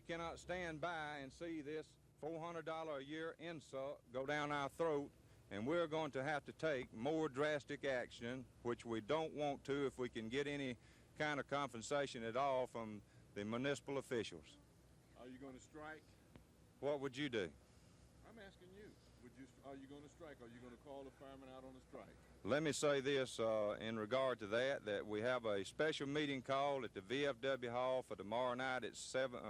cannot stand by and see this $400 a year insult go down our throat, and we're going to have to take more drastic action, which we don't want to if we can get any kind of compensation at all from the municipal officials. Are you going to strike? What would you do? I'm asking you. Are you going to strike? Are you going to call the firemen out on a strike? Let me say this in regard to that we have a special meeting called at the VFW Hall for tomorrow night at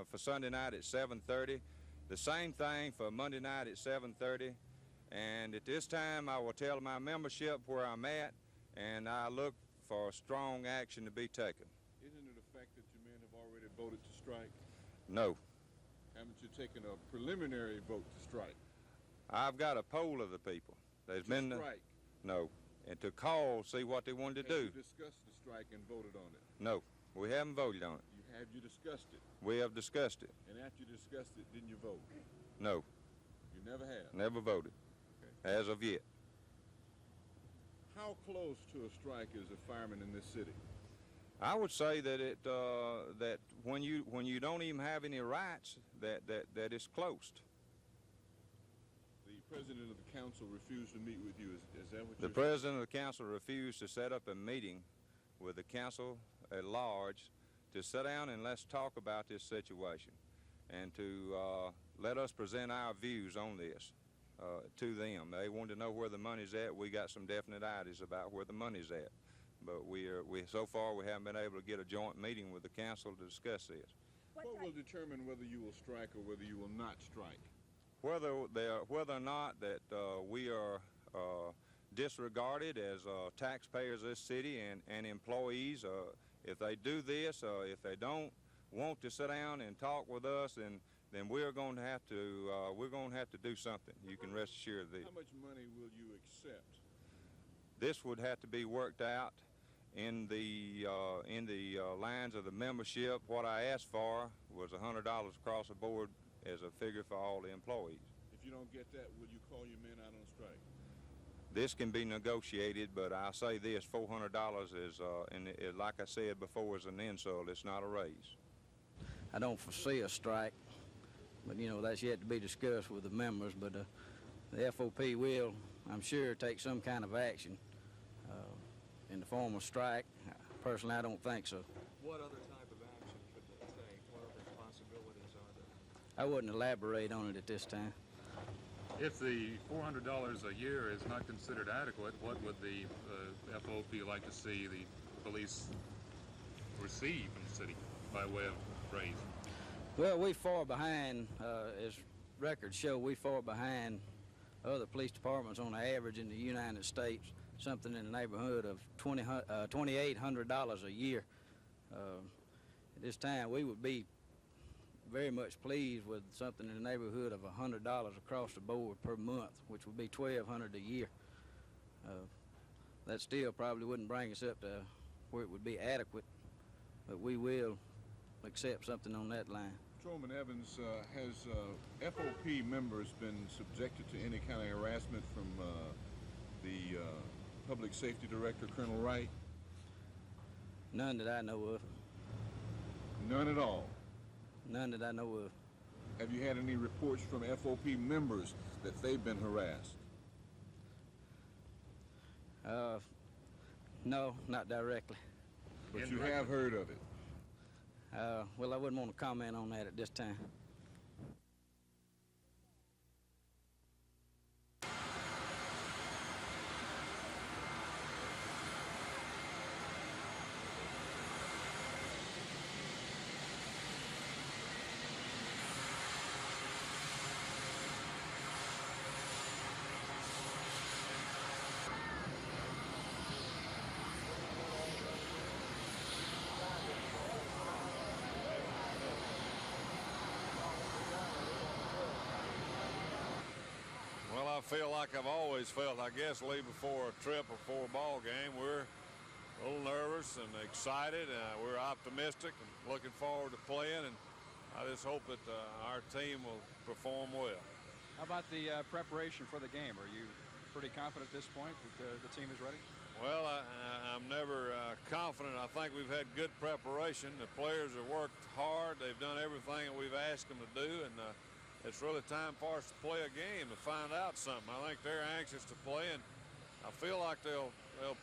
for Sunday night at 7:30. The same thing for Monday night at 7:30. And at this time, I will tell my membership where I'm at, and I look for strong action to be taken. Isn't it a fact that your men have already voted to strike? No. Haven't you taken a preliminary vote to strike? I've got a poll of the people. There's been strike? No. And to call, see what they wanted to do. Have you discussed the strike and voted on it? No. We haven't voted on it. Have you discussed it? We have discussed it. And after you discussed it, didn't you vote? No. You never have? Never voted. Okay. As of yet. How close to a strike is a fireman in this city? I would say that that when you don't even have any rights, that it's close. The president of the council refused to meet with you. Is that what you're saying? The president of the council refused to set up a meeting with the council at large to sit down and let's talk about this situation and to let us present our views on this to them. They wanted to know where the money's at. We got some definite ideas about where the money's at, but so far we haven't been able to get a joint meeting with the council to discuss this. What will determine whether you will strike or whether you will not strike? Whether or not that we are disregarded as taxpayers of this city and employees. If they do this, if they don't want to sit down and talk with us, then we're going to have to do something. You can rest assured of this. How much money will you accept? This would have to be worked out in the lines of the membership. What I asked for was $100 across the board as a figure for all the employees. If you don't get that, will you call your men out on strike? This can be negotiated, but I'll say this, $400 is, and like I said before, is an insult. It's not a raise. I don't foresee a strike, but you know, that's yet to be discussed with the members, but the FOP will, I'm sure, take some kind of action in the form of strike. Personally, I don't think so. What other type of action could they take? What other possibilities are there? I wouldn't elaborate on it at this time. If the $400 a year is not considered adequate, what would the FOP like to see the police receive from the city by way of raise? Well, we far behind, as records show, we far behind other police departments on the average in the United States, something in the neighborhood of $2,800 a year. At this time, we would be very much pleased with something in the neighborhood of $100 across the board per month, which would be $1,200 a year. That still probably wouldn't bring us up to where it would be adequate, but we will accept something on that line. Patrolman Evans, has FOP members been subjected to any kind of harassment from the Public Safety Director, Colonel Wright? None that I know of. None at all? None that I know of. Have you had any reports from FOP members that they've been harassed? No, not directly. But you have heard of it? Well, I wouldn't want to comment on that at this time. Well, I feel like I've always felt, I guess, Lee, before a trip or before a ball game. We're a little nervous and excited. We're optimistic and looking forward to playing, and I just hope that our team will perform well. How about the preparation for the game? Are you pretty confident at this point that the team is ready? Well, I'm never confident. I think we've had good preparation. The players have worked hard. They've done everything that we've asked ask them to do, and it's really time for us to play a game to find out something. I think they're anxious to play, and I feel like they'll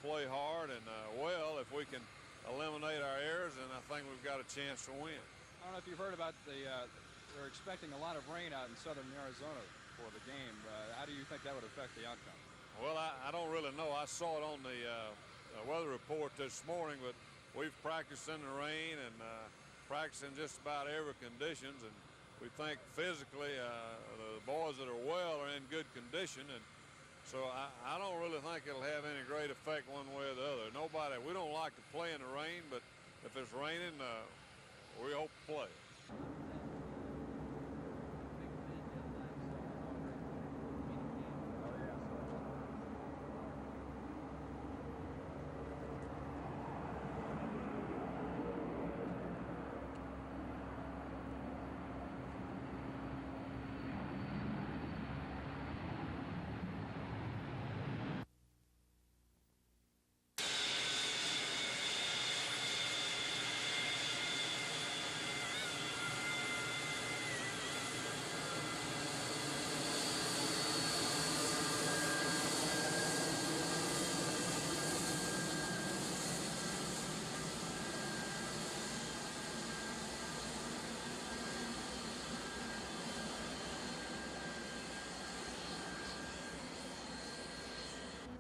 play hard and well if we can eliminate our errors, and I think we've got a chance to win. I don't know if you've heard about they're expecting a lot of rain out in southern Arizona for the game. How do you think that would affect the outcome? Well, I don't really know. I saw it on the weather report this morning, but we've practiced in the rain and practiced in just about every conditions, and we think physically the boys that are well are in good condition, and so I don't really think it'll have any great effect one way or the other. We don't like to play in the rain, but if it's raining, we hope to play.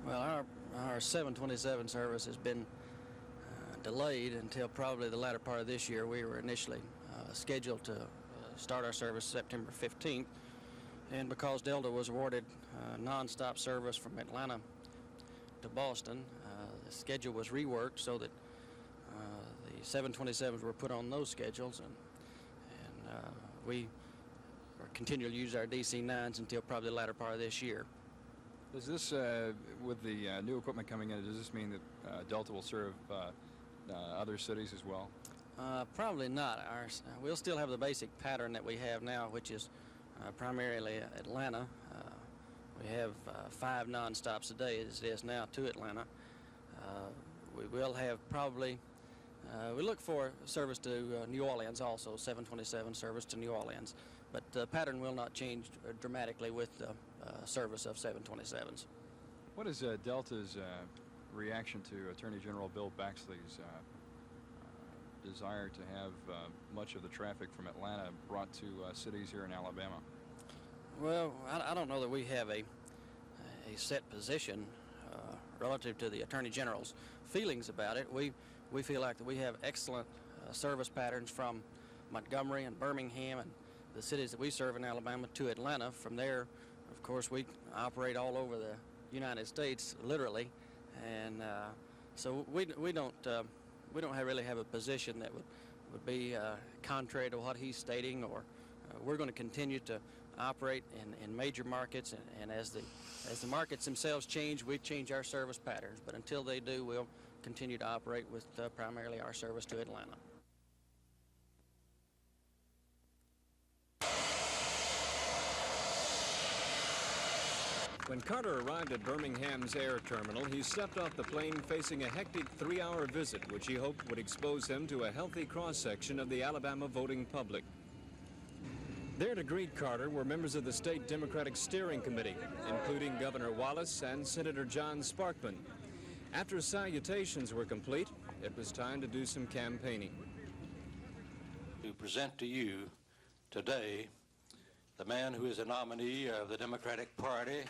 Well, our 727 service has been delayed until probably the latter part of this year. We were initially scheduled to start our service September 15th, and because Delta was awarded non-stop service from Atlanta to Boston, the schedule was reworked so that the 727s were put on those schedules, and we continue to use our DC-9s until probably the latter part of this year. Does this, with the new equipment coming in, does this mean that Delta will serve other cities as well? Probably not. We'll still have the basic pattern that we have now, which is primarily Atlanta. We have 5 non-stops a day as it is now to Atlanta. We will have probably, we look for service to New Orleans also, 727 service to New Orleans. But the pattern will not change dramatically with the service of 727s. What is Delta's reaction to Attorney General Bill Baxley's desire to have much of the traffic from Atlanta brought to cities here in Alabama? Well, I don't know that we have a set position relative to the Attorney General's feelings about it. We feel like that we have excellent service patterns from Montgomery and Birmingham and the cities that we serve in Alabama to Atlanta. From there, of course, we operate all over the United States, literally, and so we don't really have a position that would be contrary to what he's stating, or we're going to continue to operate in major markets, and as the markets themselves change, we change our service patterns. But until they do, we'll continue to operate with primarily our service to Atlanta. When Carter arrived at Birmingham's air terminal, he stepped off the plane facing a hectic 3-hour visit, which he hoped would expose him to a healthy cross-section of the Alabama voting public. There to greet Carter were members of the state Democratic Steering Committee, including Governor Wallace and Senator John Sparkman. After salutations were complete, it was time to do some campaigning. To present to you today the man who is a nominee of the Democratic Party,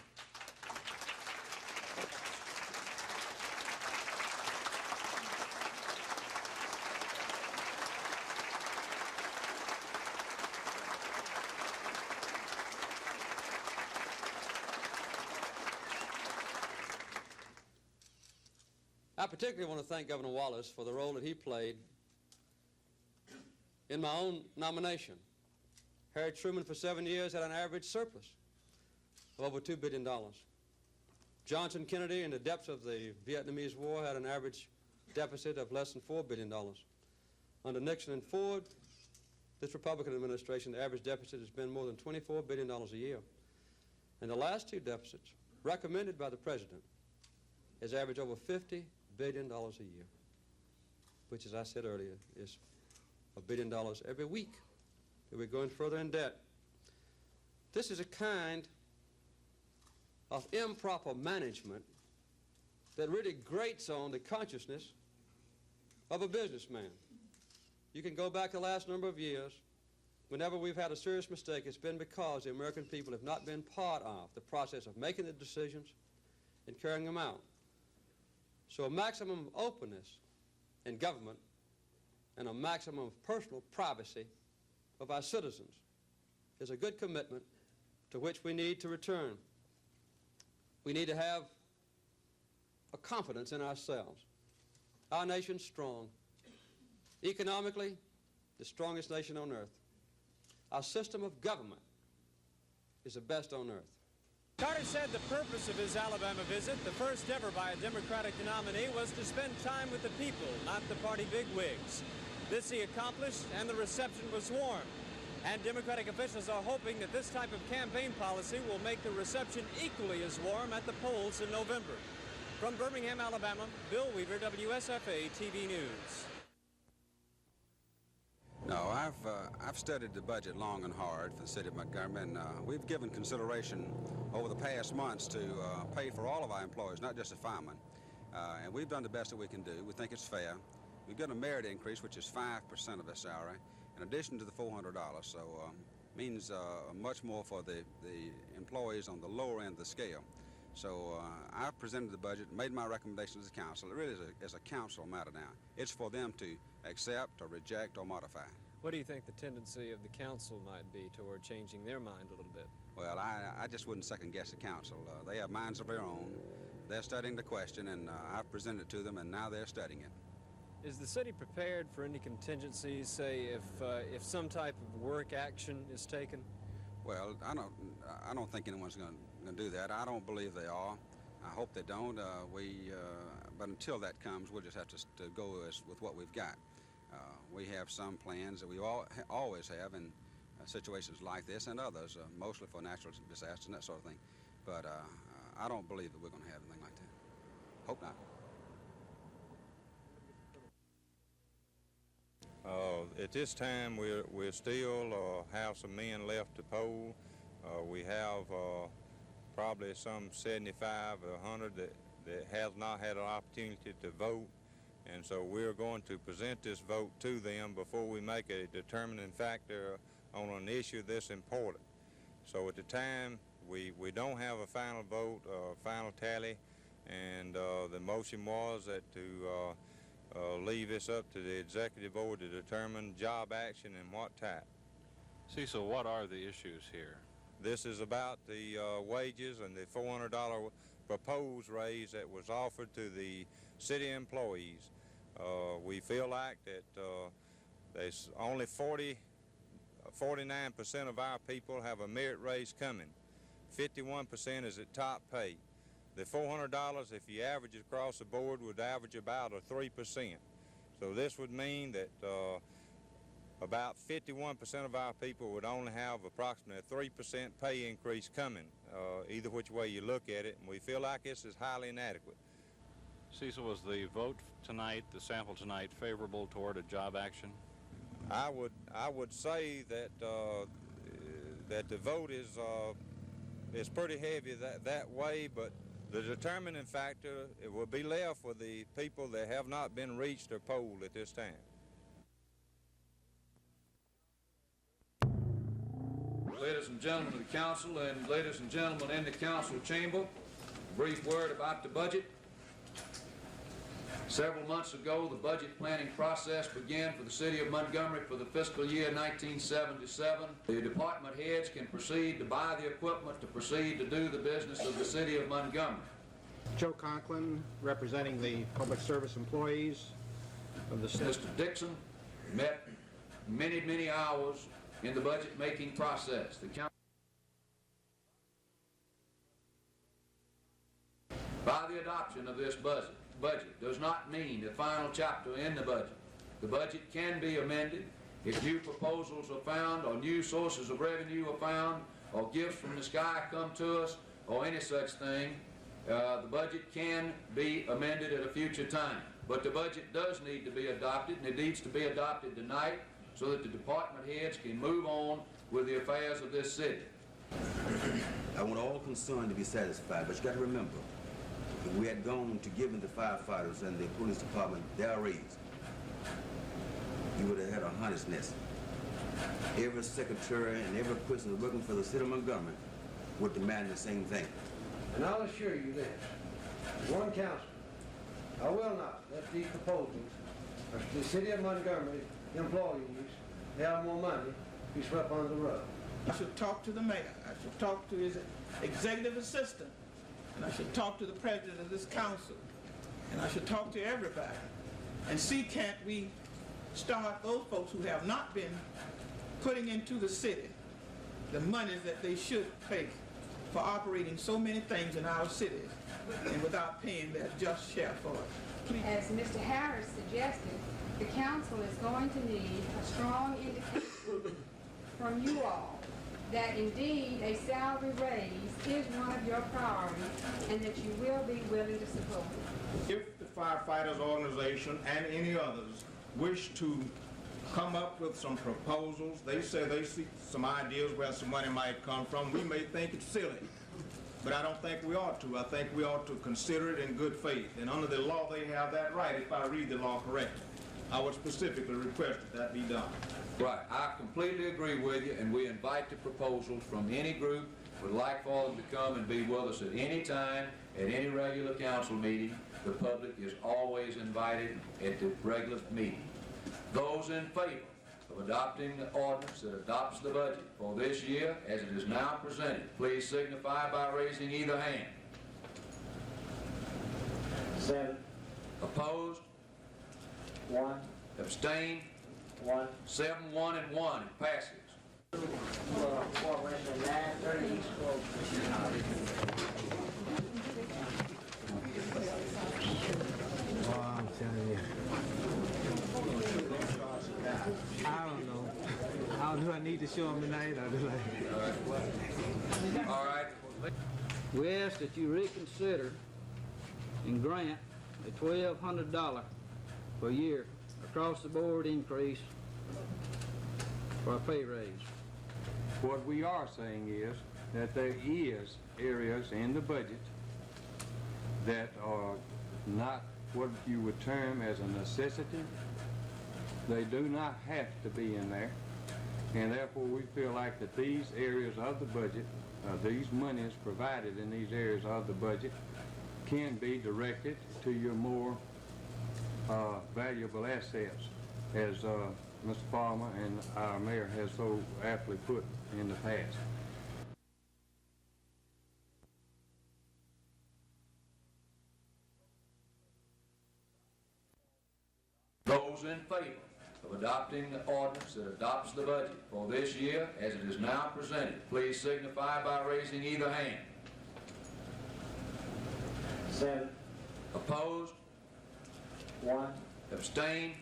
I particularly want to thank Governor Wallace for the role that he played in my own nomination. Harry Truman for 7 years had an average surplus of over $2 billion. Johnson Kennedy, in the depths of the Vietnamese War, had an average deficit of less than $4 billion. Under Nixon and Ford, this Republican administration, the average deficit has been more than $24 billion a year. And the last 2 deficits, recommended by the president, has averaged over $50 billion a year, which, as I said earlier, is $1 billion every week. that we're going further in debt. This is a kind of improper management that really grates on the consciousness of a businessman. You can go back the last number of years. Whenever we've had a serious mistake, it's been because the American people have not been part of the process of making the decisions and carrying them out. So a maximum of openness in government and a maximum of personal privacy of our citizens is a good commitment to which we need to return. We need to have a confidence in ourselves. Our nation's strong. Economically, the strongest nation on earth. Our system of government is the best on earth. Carter said the purpose of his Alabama visit, the first ever by a Democratic nominee, was to spend time with the people, not the party bigwigs. This he accomplished, and the reception was warm. And Democratic officials are hoping that this type of campaign policy will make the reception equally as warm at the polls in November. From Birmingham, Alabama, Bill Weaver, WSFA TV News. No, I've studied the budget long and hard for the city of Montgomery, and we've given consideration over the past months to pay for all of our employees, not just the firemen. And we've done the best that we can do. We think it's fair. We've got a merit increase, which is 5% of their salary, in addition to the $400, so means much more for the employees on the lower end of the scale. So I've presented the budget, made my recommendations to the council. It really is a council matter now. It's for them to accept or reject or modify. What do you think the tendency of the council might be toward changing their mind a little bit? Well, I just wouldn't second guess the council. They have minds of their own. They're studying the question, and I've presented it to them, and now they're studying it. Is the city prepared for any contingencies, say if some type of work action is taken? Well, I don't think anyone's going to do that. I don't believe they are. I hope they don't. But until that comes, we'll just have to go with what we've got. We have some plans that we always have in situations like this and others, mostly for natural disasters and that sort of thing. But I don't believe that we're going to have anything like that. Hope not. At this time, we're still have some men left to poll. We have probably some 75 or 100 that has not had an opportunity to vote, and so we're going to present this vote to them before we make a determining factor on an issue this important. So at the time, we don't have a final vote, final tally, and the motion was that to leave this up to the executive board to determine job action and what type. Cecil, what are the issues here? This is about the wages and the $400 proposed raise that was offered to the city employees. We feel like that there's only 49% of our people have a merit raise coming. 51% is at top pay. The $400, if you average it across the board, would average about a 3%. So this would mean that about 51% of our people would only have approximately a 3% pay increase coming, either which way you look at it, and we feel like this is highly inadequate. Cecil, was the vote tonight, the sample tonight, favorable toward a job action? I would say that that the vote is pretty heavy that way, but the determining factor, it will be left for the people that have not been reached or polled at this time. Ladies and gentlemen of the council and ladies and gentlemen in the council chamber, a brief word about the budget. Several months ago, the budget planning process began for the city of Montgomery for the fiscal year 1977. The department heads can proceed to buy the equipment to proceed to do the business of the city of Montgomery. Joe Conklin, representing the public service employees of the state. Mr. Dixon met many hours in the budget making process. The council by the adoption of this budget does not mean the final chapter in the budget. The budget can be amended if new proposals are found or new sources of revenue are found or gifts from the sky come to us or any such thing. The budget can be amended at a future time. But the budget does need to be adopted, and it needs to be adopted tonight so that the department heads can move on with the affairs of this city. I want all concerned to be satisfied, but you got to remember, if we had gone to giving the firefighters and the police department their raise, you would have had a hornet's nest. Every secretary and every person working for the city of Montgomery would demand the same thing. And I'll assure you this, one council, I will not let these proposals of the city of Montgomery employees have more money be swept under the rug. I should talk to the mayor. I should talk to his executive assistant. And I should talk to the president of this council. And I should talk to everybody. And see, can't we start those folks who have not been putting into the city the monies that they should pay for operating so many things in our cities and without paying their just share for it. Please. As Mr. Harris suggested, the council is going to need a strong indication from you all that indeed a salary raise is one of your priorities and that you will be willing to support it. If the firefighters organization and any others wish to come up with some proposals, they say they see some ideas where some money might come from, we may think it's silly. But I don't think we ought to. I think we ought to consider it in good faith. And under the law, they have that right if I read the law correctly. I would specifically request that be done. Right, I completely agree with you, and we invite the proposals from any group who would like for them to come and be with us at any time, at any regular council meeting. The public is always invited at the regular meeting. Those in favor of adopting the ordinance that adopts the budget for this year as it is now presented, please signify by raising either hand. 7. Opposed? 1. Abstain? 1. 7, 1, and 1. It passes. I'm telling you. I don't know. I need to show them tonight or do I? All right. We ask that you reconsider and grant a $1,200 per year across-the-board increase for a pay raise. What we are saying is that there is areas in the budget that are not what you would term as a necessity. They do not have to be in there, and therefore we feel like that these areas of the budget, these monies provided in these areas of the budget, can be directed to your more valuable assets, as Mr. Farmer and our mayor has so aptly put in the past. Those in favor of adopting the ordinance that adopts the budget for this year as it is now presented, please signify by raising either hand. 7. Opposed? 1. Abstain?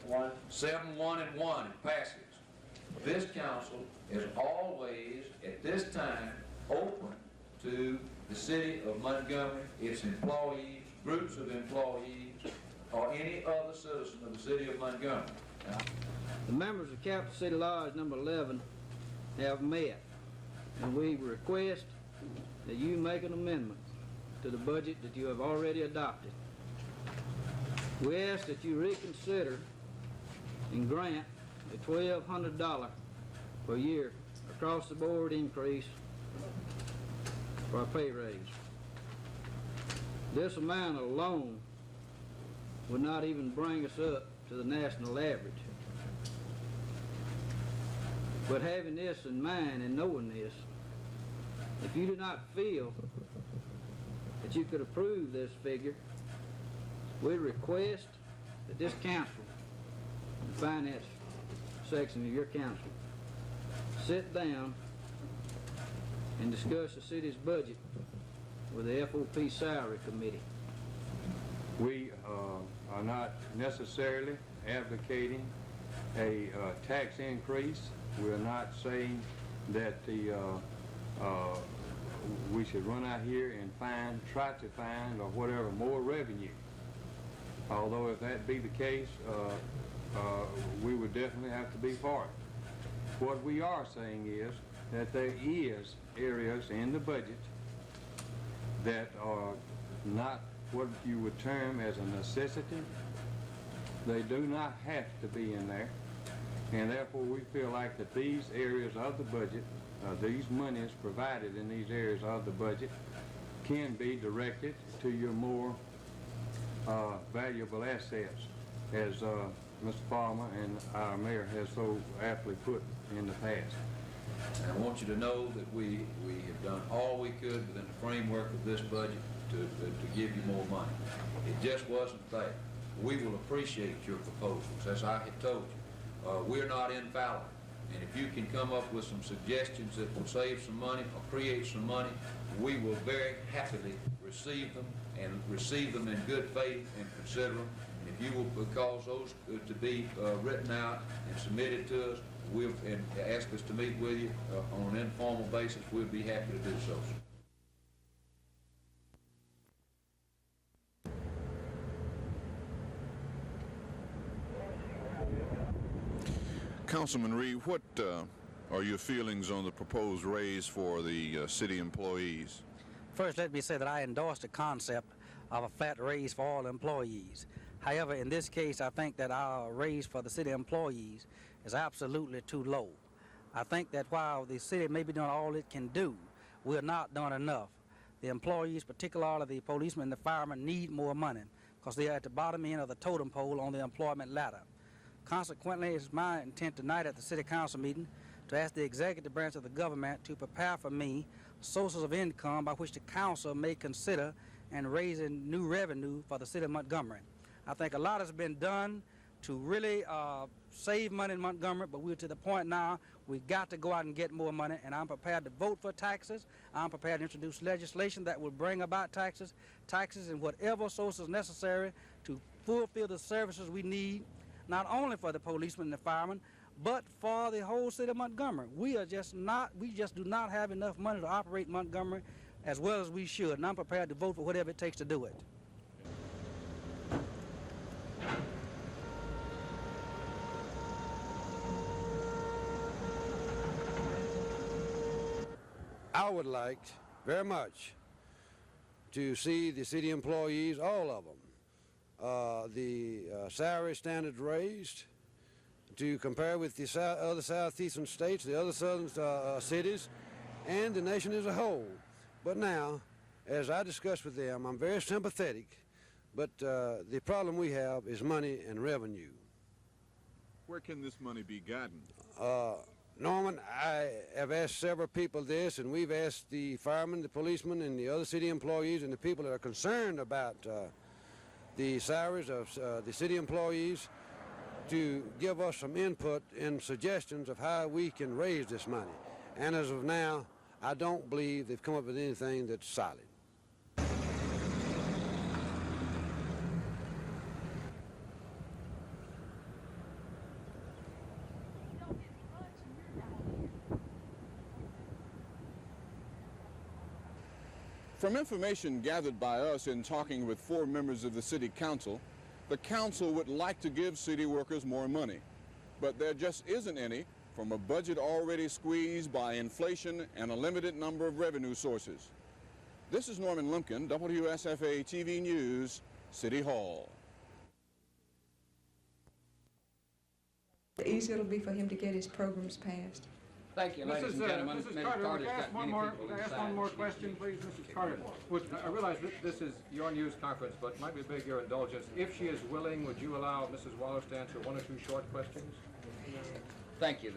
1. 7, 1, and 1. It passes. This council is always, at this time, open to the city of Montgomery, its employees, groups of employees, or any other citizen of the city of Montgomery. The members of Capital City Lodge number 11 have met, and we request that you make an amendment to the budget that you have already adopted. We ask that you reconsider and grant a $1,200 per year across-the-board increase for a pay raise. This amount alone would not even bring us up to the national average. But having this in mind and knowing this, if you do not feel that you could approve this figure, we request that this council, the finance section of your council, sit down and discuss the city's budget with the FOP Salary Committee. We are not necessarily advocating a tax increase. We're not saying that we should run out here and try to find or whatever more revenue. Although if that be the case, we would definitely have to be for it. What we are saying is that there is areas in the budget that are not what you would term as a necessity. They do not have to be in there, and therefore we feel like that these areas of the budget, these monies provided in these areas of the budget, can be directed to your more valuable assets, as Mr. Farmer and our mayor has so aptly put in the past. And I want you to know that we have done all we could within the framework of this budget to give you more money. It just wasn't there. We will appreciate your proposals. As I had told you, we're not infallible. And if you can come up with some suggestions that will save some money or create some money, we will very happily receive them, and receive them in good faith and consider them. And if you will cause those to be written out and submitted to us, and ask us to meet with you on an informal basis, we'll be happy to do so. Councilman Reed, what are your feelings on the proposed raise for the city employees? First, let me say that I endorse the concept of a flat raise for all employees. However, in this case, I think that our raise for the city employees is absolutely too low. I think that while the city may be doing all it can do, we're not doing enough. The employees, particularly the policemen and the firemen, need more money because they are at the bottom end of the totem pole on the employment ladder. Consequently, it's my intent tonight at the City Council meeting to ask the executive branch of the government to prepare for me sources of income by which the council may consider and raising new revenue for the city of Montgomery. I think a lot has been done to really save money in Montgomery, but we're to the point now we got to go out and get more money, and I'm prepared to vote for taxes. I'm prepared to introduce legislation that will bring about taxes and whatever sources necessary to fulfill the services we need, not only for the policemen and the firemen, but for the whole city of Montgomery. We just do not have enough money to operate Montgomery as well as we should, and I'm prepared to vote for whatever it takes to do it. I would like very much to see the city employees, all of them, the salary standards raised to compare with the other southeastern states, the other southern cities, and the nation as a whole. But now, as I discussed with them, I'm very sympathetic, but the problem we have is money and revenue. Where can this money be gotten? Norman, I have asked several people this, and we've asked the firemen, the policemen, and the other city employees, and the people that are concerned about the salaries of the city employees to give us some input and suggestions of how we can raise this money. And as of now, I don't believe they've come up with anything that's solid. From information gathered by us in talking with 4 members of the City Council, the Council would like to give city workers more money, but there just isn't any from a budget already squeezed by inflation and a limited number of revenue sources. This is Norman Lumpkin, WSFA TV News, City Hall. The easier it'll be for him to get his programs passed. Thank you, ladies and gentlemen. Mrs. Carter, can I ask one more question, please, Mrs. Carter? I realize that this is your news conference, but might be beg your indulgence. If she is willing, would you allow Mrs. Wallace to answer 1 or 2 short questions? Thank you.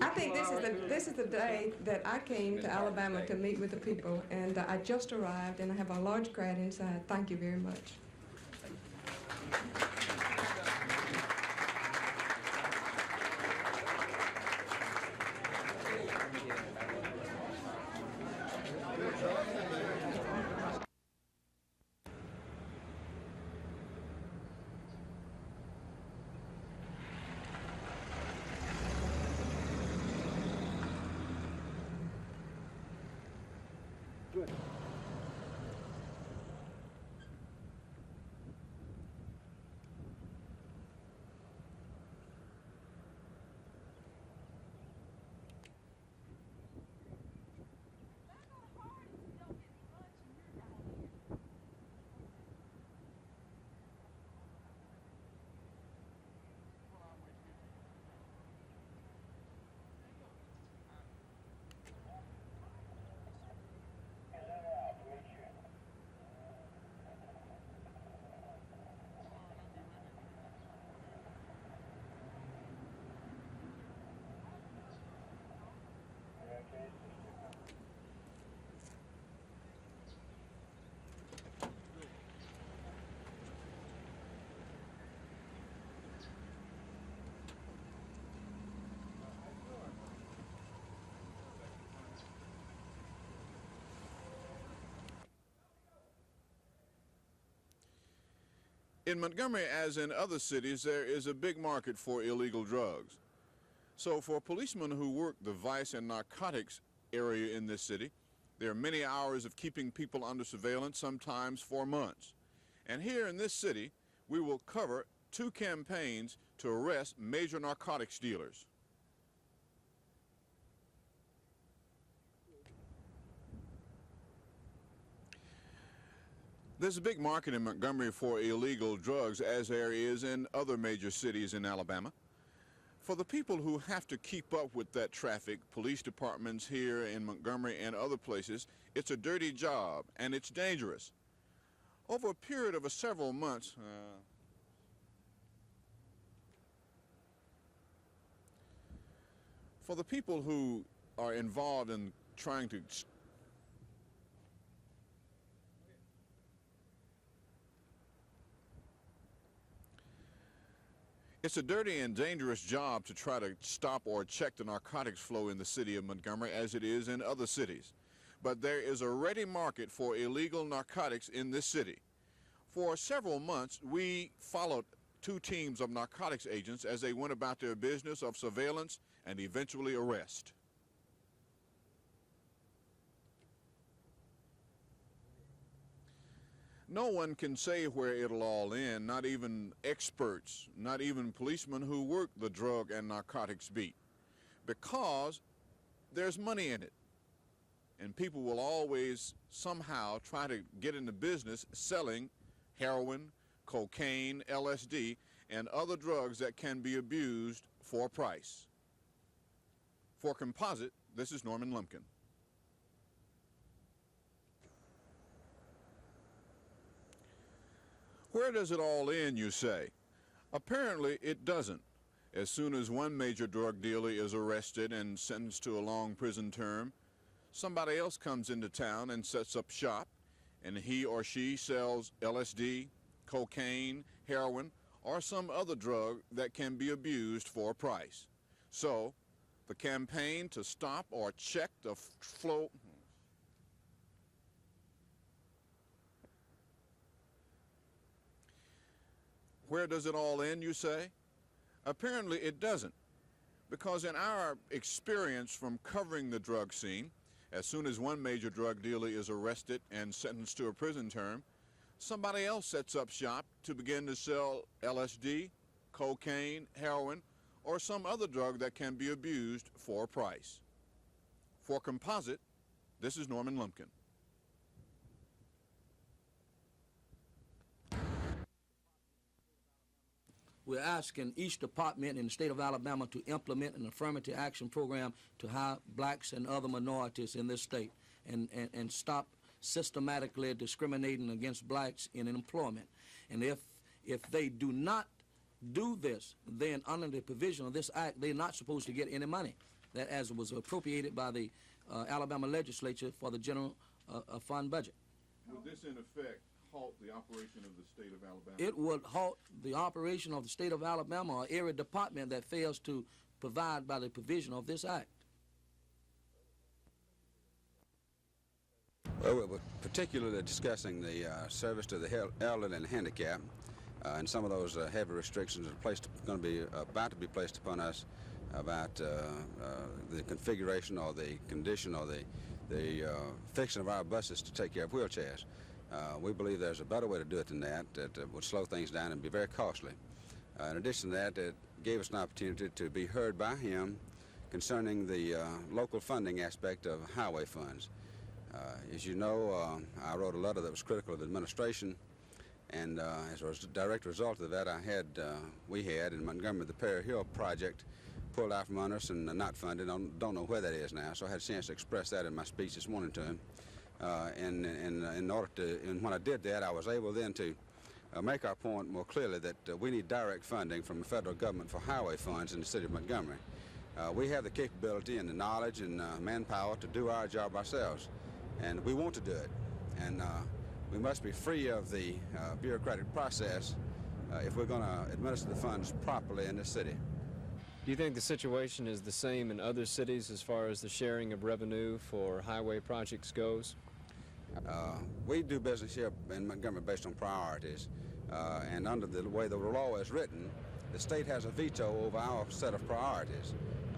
I think this is the day that I came to Alabama to meet with the people, and I just arrived, and I have a large crowd inside. Thank you very much. In Montgomery, as in other cities, there is a big market for illegal drugs. So for policemen who work the vice and narcotics area in this city, there are many hours of keeping people under surveillance, sometimes for months. And here in this city, we will cover 2 campaigns to arrest major narcotics dealers. There's a big market in Montgomery for illegal drugs, as there is in other major cities in Alabama. For the people who have to keep up with that traffic, police departments here in Montgomery and other places, it's a dirty job and it's dangerous. Over a period of several months, for the people who are involved in trying to It's a dirty and dangerous job to try to stop or check the narcotics flow in the city of Montgomery, as it is in other cities. But there is a ready market for illegal narcotics in this city. For several months, we followed 2 teams of narcotics agents as they went about their business of surveillance and eventually arrest. No one can say where it'll all end, not even experts, not even policemen who work the drug and narcotics beat, because there's money in it. And people will always somehow try to get into business selling heroin, cocaine, LSD, and other drugs that can be abused for a price. For Composite, this is Norman Lumpkin. Where does it all end, you say? Apparently, it doesn't. As soon as one major drug dealer is arrested and sentenced to a long prison term, somebody else comes into town and sets up shop, and he or she sells LSD, cocaine, heroin, or some other drug that can be abused for a price. So, the campaign to stop or check the flow... Where does it all end, you say? Apparently it doesn't, because in our experience from covering the drug scene, as soon as one major drug dealer is arrested and sentenced to a prison term, somebody else sets up shop to begin to sell LSD, cocaine, heroin, or some other drug that can be abused for a price. For Composite, this is Norman Lumpkin. We're asking each department in the state of Alabama to implement an affirmative action program to hire blacks and other minorities in this state and stop systematically discriminating against blacks in employment. And if they do not do this, then under the provision of this act, they're not supposed to get any money, that as was appropriated by the Alabama legislature for the general fund budget. Would this in effect halt the operation of the state of Alabama? It would halt the operation of the state of Alabama or every department that fails to provide by the provision of this act. Well, we're particularly discussing the service to the elderly and handicapped, and some of those heavy restrictions are going to be about to be placed upon us about the configuration or the condition or the fixing of our buses to take care of wheelchairs. We believe there's a better way to do it than that would slow things down and be very costly. In addition to that, it gave us an opportunity to be heard by him concerning the local funding aspect of highway funds. As you know, I wrote a letter that was critical of the administration, and as a direct result of that, we had in Montgomery the Perry Hill project pulled out from under us and not funded. I don't know where that is now, so I had a chance to express that in my speech this morning to him. And when I did that, I was able then to make our point more clearly that we need direct funding from the federal government for highway funds in the city of Montgomery. We have the capability and the knowledge and manpower to do our job ourselves, and we want to do it. And we must be free of the bureaucratic process if we're going to administer the funds properly in this city. Do you think the situation is the same in other cities as far as the sharing of revenue for highway projects goes? We do business here in Montgomery based on priorities. and under the way the law is written, the state has a veto over our set of priorities.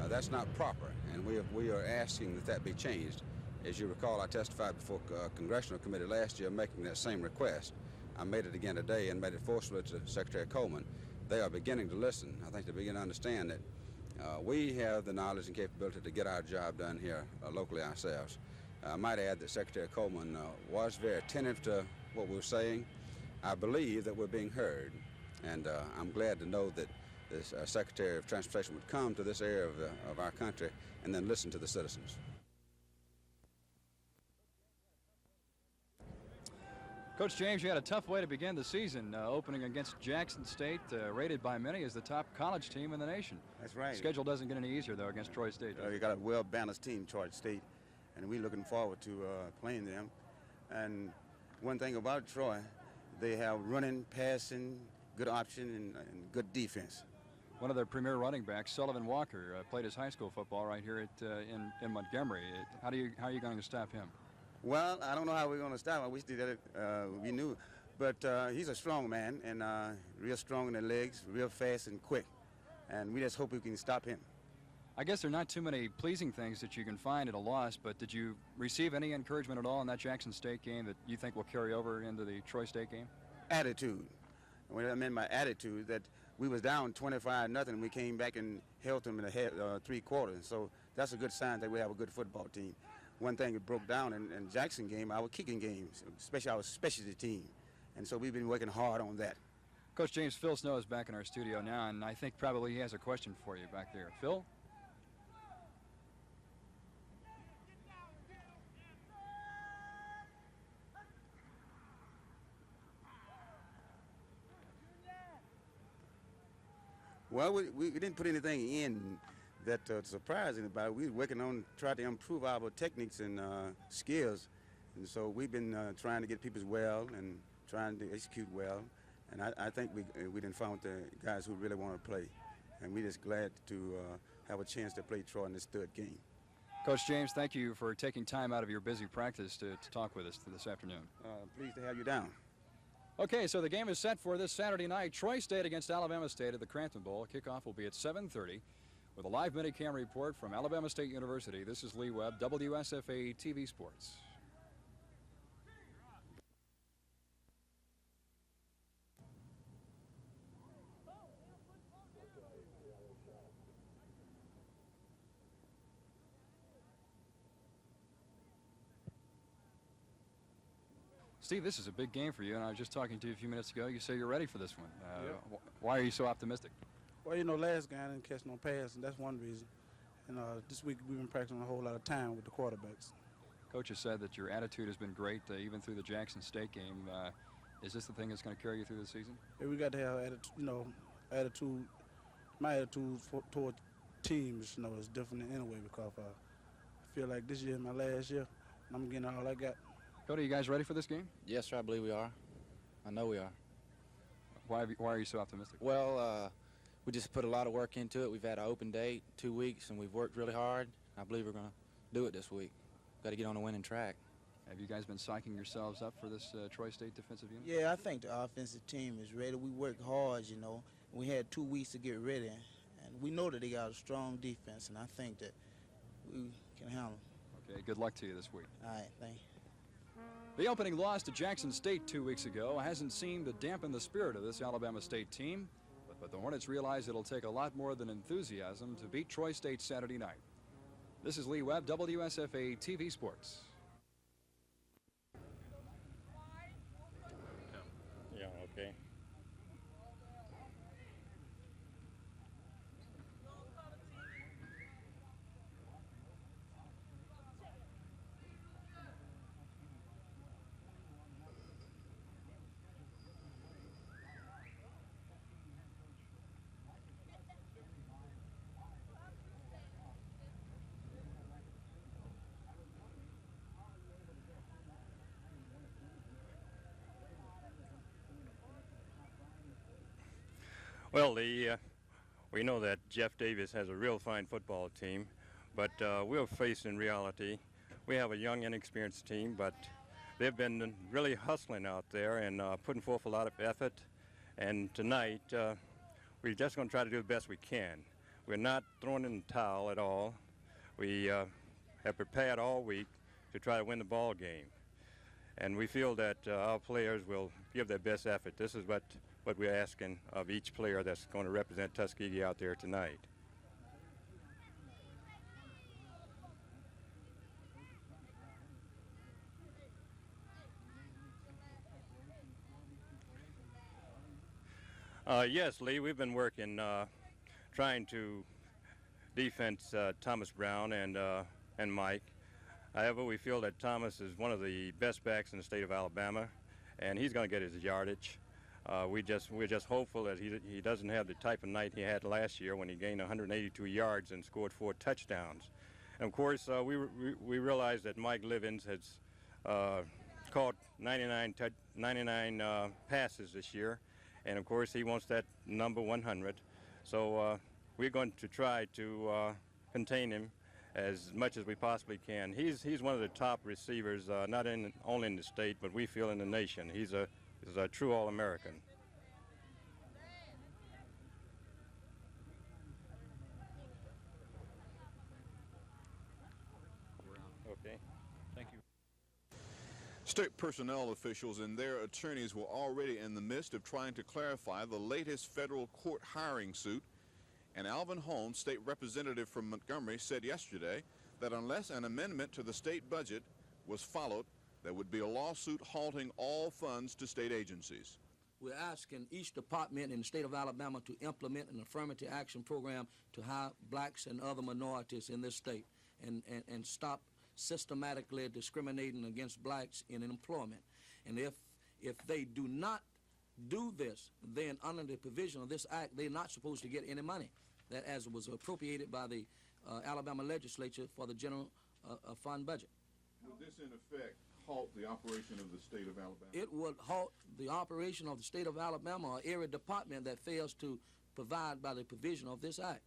That's not proper, and we are asking that be changed. As you recall, I testified before a congressional committee last year making that same request. I made it again today and made it forcefully to Secretary Coleman. They are beginning to listen. I think they begin to understand that we have the knowledge and capability to get our job done here locally ourselves. I might add that Secretary Coleman was very attentive to what we were saying. I believe that we're being heard, and I'm glad to know that the Secretary of Transportation would come to this area of our country and then listen to the citizens. Coach James, you had a tough way to begin the season, opening against Jackson State, rated by many as the top college team in the nation. That's right. Schedule doesn't get any easier, though, against Troy State. You got a well-balanced team, Troy State, and we're looking forward to playing them. And one thing about Troy, they have running, passing, good option, and good defense. One of their premier running backs, Sullivan Walker, played his high school football right here in Montgomery. How are you going to stop him? Well, I don't know how we're going to stop him. I wish we knew. But he's a strong man, and real strong in the legs, real fast and quick. And we just hope we can stop him. I guess there are not too many pleasing things that you can find at a loss, but did you receive any encouragement at all in that Jackson State game that you think will carry over into the Troy State game? Attitude. What I meant by attitude, that we was down 25-0, and we came back and held them in the 3 quarters. So that's a good sign that we have a good football team. One thing that broke down in Jackson game, our kicking games, especially our specialty team. And so we've been working hard on that. Coach James, Phil Snow is back in our studio now, and I think probably he has a question for you back there. Phil? Well, we didn't put anything in that surprised anybody. We were working on trying to improve our techniques and skills. And so we've been trying to get people well and trying to execute well. And I think we done found the guys who really want to play. And we're just glad to have a chance to play Troy in this 3rd game. Coach James, thank you for taking time out of your busy practice to talk with us this afternoon. Pleased to have you down. Okay, so the game is set for this Saturday night. Troy State against Alabama State at the Crampton Bowl. Kickoff will be at 7:30. With a live Minicam report from Alabama State University, this is Lee Webb, WSFA TV Sports. Steve, this is a big game for you, and I was just talking to you a few minutes ago. You say you're ready for this one. Yep. Why are you so optimistic? Well, you know, last game I didn't catch no pass, and that's one reason. And this week we've been practicing a whole lot of time with the quarterbacks. Coach has said that your attitude has been great, even through the Jackson State game. Is this the thing that's going to carry you through the season? Yeah, we got to have attitude. You know, attitude. My attitude toward teams, you know, is different anyway because I feel like this year is my last year, and I'm getting all I got. Cody, you guys ready for this game? Yes, sir, I believe we are. I know we are. Why are you so optimistic? Well, we just put a lot of work into it. We've had an open date 2 weeks, and we've worked really hard. I believe we're going to do it this week. Got to get on a winning track. Have you guys been psyching yourselves up for this Troy State defensive unit? Yeah, I think the offensive team is ready. We worked hard, you know. We had 2 weeks to get ready, and we know that they got a strong defense, and I think that we can handle them. Okay, good luck to you this week. All right, thank you. The opening loss to Jackson State 2 weeks ago hasn't seemed to dampen the spirit of this Alabama State team, but the Hornets realize it'll take a lot more than enthusiasm to beat Troy State Saturday night. This is Lee Webb, WSFA TV Sports. Yeah, okay. Well, we know that Jeff Davis has a real fine football team, but we're faced in reality. We have a young, inexperienced team, but they've been really hustling out there and putting forth a lot of effort. And tonight, we're just going to try to do the best we can. We're not throwing in the towel at all. We have prepared all week to try to win the ball game. And we feel that our players will give their best effort. This is what we're asking of each player that's going to represent Tuskegee out there tonight. Yes, Lee, we've been working trying to defense Thomas Brown and Mike. However, we feel that Thomas is one of the best backs in the state of Alabama, and he's going to get his yardage. We're just hopeful that he doesn't have the type of night he had last year when he gained 182 yards and scored 4 touchdowns. And of course, we realize that Mike Livens has caught 99 passes this year, and of course he wants that number 100. So we're going to try to contain him as much as we possibly can. He's one of the top receivers, not only in the state, but we feel in the nation. He's a true All-American. Okay, thank you. State personnel officials and their attorneys were already in the midst of trying to clarify the latest federal court hiring suit. And Alvin Holmes, state representative from Montgomery, said yesterday that unless an amendment to the state budget was followed, there would be a lawsuit halting all funds to state agencies. We're asking each department in the state of Alabama to implement an affirmative action program to hire blacks and other minorities in this state and stop systematically discriminating against blacks in employment. And if they do not do this, then under the provision of this act, they're not supposed to get any money that as was appropriated by the Alabama legislature for the general fund budget. Would this in effect halt the operation of the state of Alabama? It would halt the operation of the state of Alabama or every department that fails to provide by the provision of this act.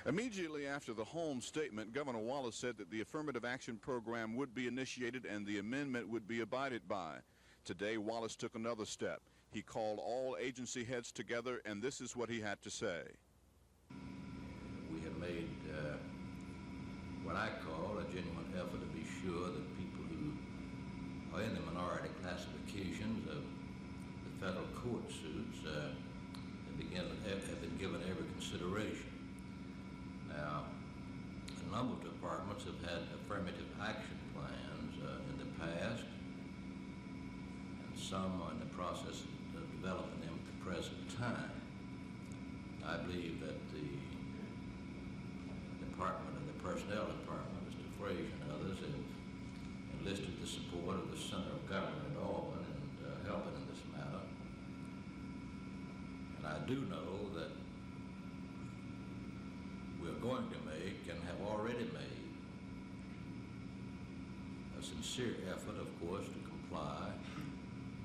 Immediately after the Holmes statement, Governor Wallace said that the affirmative action program would be initiated and the amendment would be abided by. Today, Wallace took another step. He called all agency heads together, and this is what he had to say. We have made what I call a genuine effort to be sure that people who are in the minority classifications of the federal court suits have been given every consideration. Now, a number of departments have had affirmative action plans in the past, and some are in the process of developing them at the present time. I believe that the personnel department, Mr. Frazier and others, have enlisted the support of the Center of Government at Auburn and helping in this matter. And I do know that we're going to make and have already made a sincere effort, of course, to comply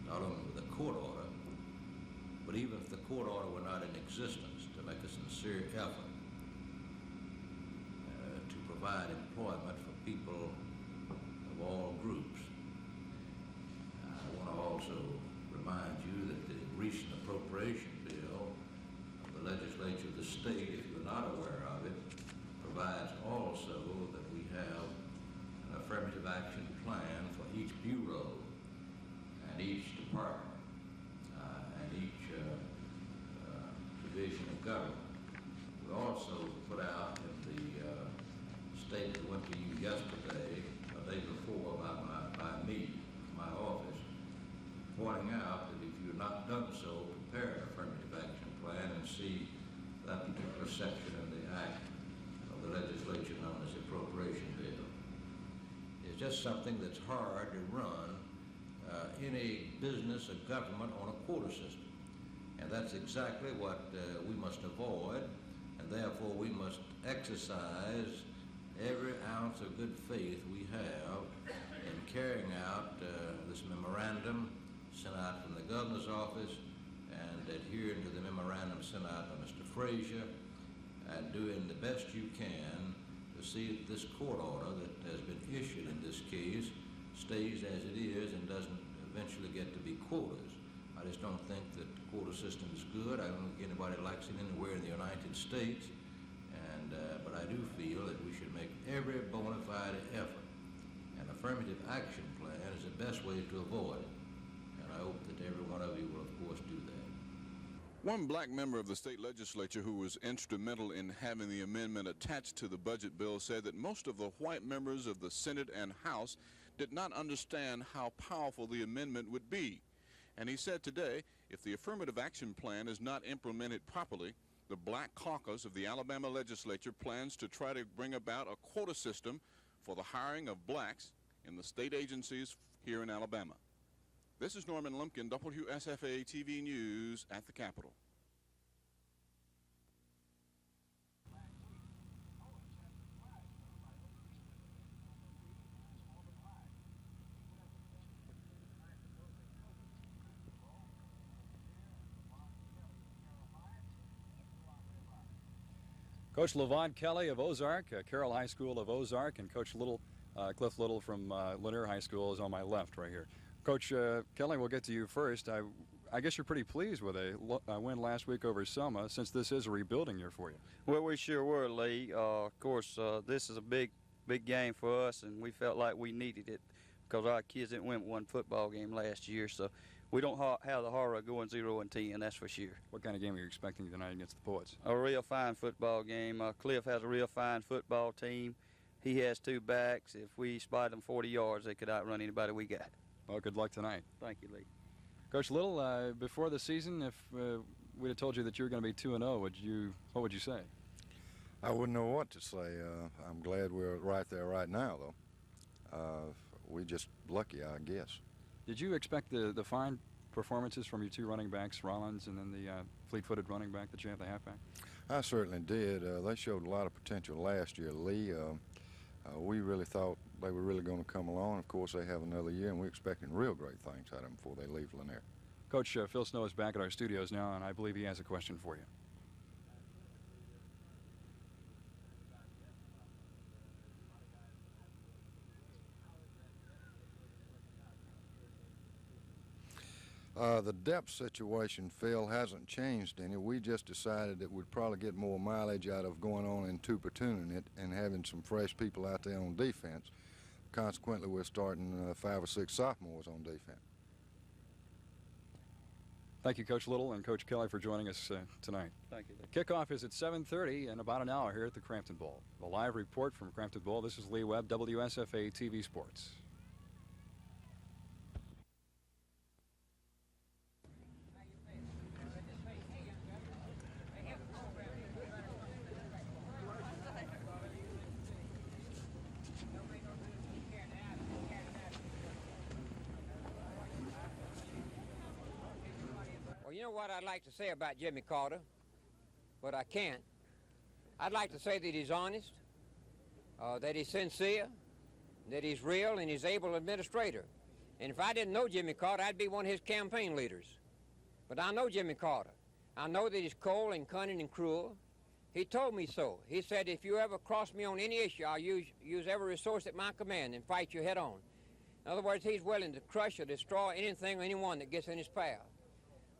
not only with the court order, but even if the court order were not in existence, to make a sincere effort to provide employment for people of all groups. I want to also remind you that the recent appropriation bill of the legislature of the state, if you're not aware of it, provides also that we have an affirmative action plan for each bureau and each department and each division of government. We also put out in the statement that went to you yesterday, the day before, by me, my office, pointing out that if you've not done so, prepare an affirmative action plan and see that particular section of the act of the legislature known as the appropriation bill. It's just something that's hard to run any business or government on a quota system. And that's exactly what we must avoid, and therefore we must exercise every ounce of good faith we have in carrying out this memorandum sent out from the governor's office and adhering to the memorandum sent out by Mr. Frazier and doing the best you can to see that this court order that has been issued in this case stays as it is and doesn't eventually get to be quotas. I I just don't think that the quota system is good. I don't think anybody likes it anywhere in the United States. But I do feel that we should make every bona fide effort. An affirmative action plan is the best way to avoid it. And I hope that every one of you will, of course, do that. One black member of the state legislature who was instrumental in having the amendment attached to the budget bill said that most of the white members of the Senate and House did not understand how powerful the amendment would be. And he said today, if the affirmative action plan is not implemented properly, the Black Caucus of the Alabama legislature plans to try to bring about a quota system for the hiring of blacks in the state agencies here in Alabama. This is Norman Lumpkin, WSFA TV News at the Capitol. Coach Levon Kelly of Ozark, Carroll High School of Ozark, and Coach Little, Cliff Little from Lanier High School is on my left right here. Coach Kelly, we'll get to you first. I guess you're pretty pleased with a win last week over Selma, since this is a rebuilding year for you. Well, we sure were, Lee. Of course, this is a big game for us, and we felt like we needed it because our kids didn't win one football game last year, so we don't have the horror of going 0-10, that's for sure. What kind of game are you expecting tonight against the Poets? A real fine football game. Cliff has a real fine football team. He has two backs. If we spot them 40 yards, they could outrun anybody we got. Well, good luck tonight. Thank you, Lee. Coach Little, before the season, if we'd have told you that you were going to be 2-0, what would you say? I wouldn't know what to say. I'm glad we're right there right now, though. We just lucky, I guess. Did you expect the fine performances from your two running backs, Rollins, and then the fleet-footed running back that you have, the halfback? I certainly did. They showed a lot of potential last year, Lee. We really thought they were really going to come along. Of course, they have another year, and we're expecting real great things out of them before they leave Lanier. Coach, Phil Snow is back at our studios now, and I believe he has a question for you. The depth situation, Phil, hasn't changed any. We just decided that we'd probably get more mileage out of going on and two-platooning it and having some fresh people out there on defense. Consequently, we're starting 5 or 6 sophomores on defense. Thank you, Coach Little and Coach Kelly, for joining us tonight. Thank you. The kickoff is at 7:30 in about an hour here at the Crampton Bowl. A live report from Crampton Bowl. This is Lee Webb, WSFA TV Sports. You know what I'd like to say about Jimmy Carter, but I can't. I'd like to say that he's honest, that he's sincere, that he's real, and he's able administrator. And if I didn't know Jimmy Carter, I'd be one of his campaign leaders. But I know Jimmy Carter. I know that he's cold and cunning and cruel. He told me so. He said, if you ever cross me on any issue, I'll use every resource at my command and fight you head on. In other words, he's willing to crush or destroy anything or anyone that gets in his path.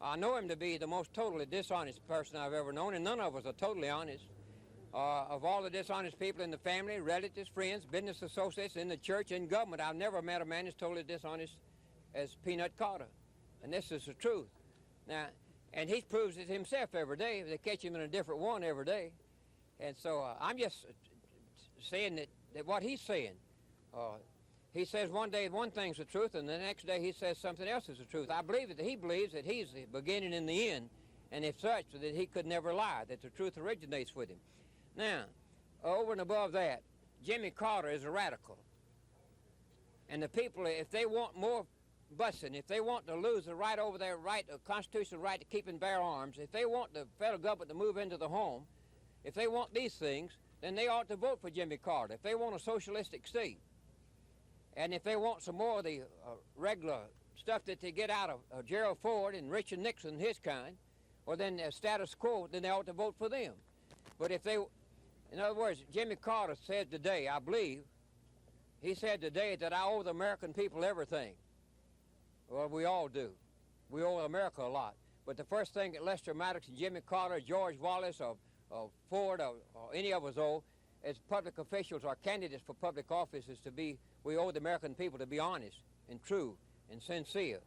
I know him to be the most totally dishonest person I've ever known, and none of us are totally honest. Of all the dishonest people in the family, relatives, friends, business associates, in the church, in government, I've never met a man as totally dishonest as Peanut Carter. And this is the truth. Now, and he proves it himself every day. They catch him in a different one every day. And so I'm just saying that what he's saying, he says one day one thing's the truth, and the next day he says something else is the truth. I believe that he believes that he's the beginning and the end, and if such, that he could never lie, that the truth originates with him. Now, over and above that, Jimmy Carter is a radical. And the people, if they want more busing, if they want to lose the right over their right, a constitutional right to keep and bear arms, if they want the federal government to move into the home, if they want these things, then they ought to vote for Jimmy Carter. If they want a socialistic state, and if they want some more of the regular stuff that they get out of Gerald Ford and Richard Nixon and his kind, or then status quo, then they ought to vote for them. But if they, in other words, Jimmy Carter said today, I believe, he said today that I owe the American people everything. Well, we all do. we owe America a lot. But the first thing that Lester Maddox and Jimmy Carter, George Wallace, or Ford, or any of us owe, as public officials or candidates for public office, is we owe the American people to be honest and true and sincere.